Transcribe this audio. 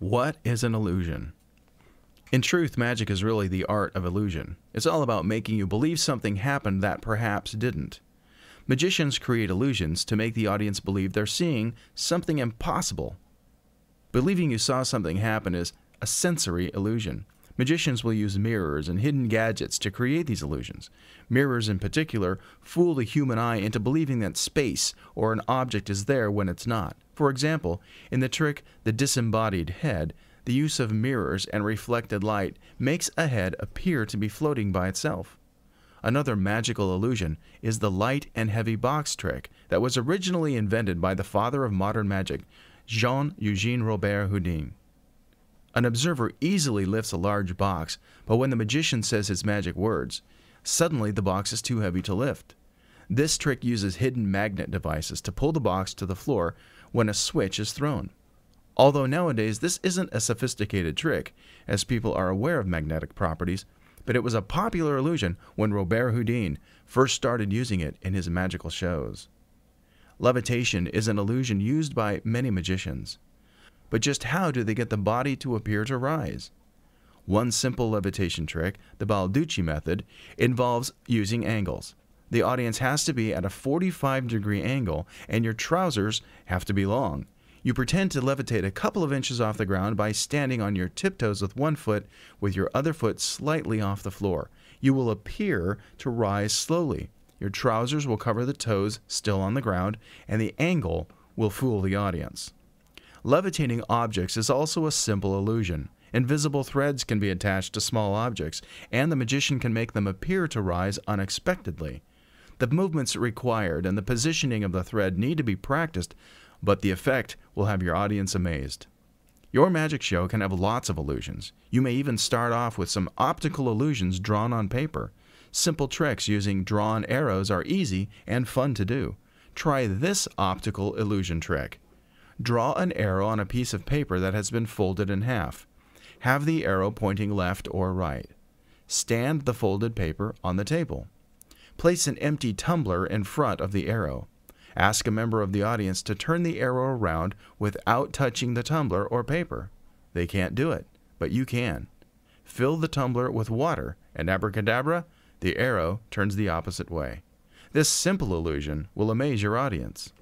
What is an illusion? In truth, magic is really the art of illusion. It's all about making you believe something happened that perhaps didn't. Magicians create illusions to make the audience believe they're seeing something impossible. Believing you saw something happen is a sensory illusion. Magicians will use mirrors and hidden gadgets to create these illusions. Mirrors in particular fool the human eye into believing that space or an object is there when it's not. For example, in the trick The Disembodied Head, the use of mirrors and reflected light makes a head appear to be floating by itself. Another magical illusion is the light and heavy box trick that was originally invented by the father of modern magic, Jean-Eugène Robert Houdin. An observer easily lifts a large box, but when the magician says his magic words, suddenly the box is too heavy to lift. This trick uses hidden magnet devices to pull the box to the floor when a switch is thrown. Although nowadays this isn't a sophisticated trick, as people are aware of magnetic properties, but it was a popular illusion when Robert Houdin first started using it in his magical shows. Levitation is an illusion used by many magicians. But just how do they get the body to appear to rise? One simple levitation trick, the Balducci method, involves using angles. The audience has to be at a 45-degree angle, and your trousers have to be long. You pretend to levitate a couple of inches off the ground by standing on your tiptoes with one foot, with your other foot slightly off the floor. You will appear to rise slowly. Your trousers will cover the toes still on the ground, and the angle will fool the audience. Levitating objects is also a simple illusion. Invisible threads can be attached to small objects, and the magician can make them appear to rise unexpectedly. The movements required and the positioning of the thread need to be practiced, but the effect will have your audience amazed. Your magic show can have lots of illusions. You may even start off with some optical illusions drawn on paper. Simple tricks using drawn arrows are easy and fun to do. Try this optical illusion trick. Draw an arrow on a piece of paper that has been folded in half. Have the arrow pointing left or right. Stand the folded paper on the table. Place an empty tumbler in front of the arrow. Ask a member of the audience to turn the arrow around without touching the tumbler or paper. They can't do it, but you can. Fill the tumbler with water, and abracadabra, the arrow turns the opposite way. This simple illusion will amaze your audience.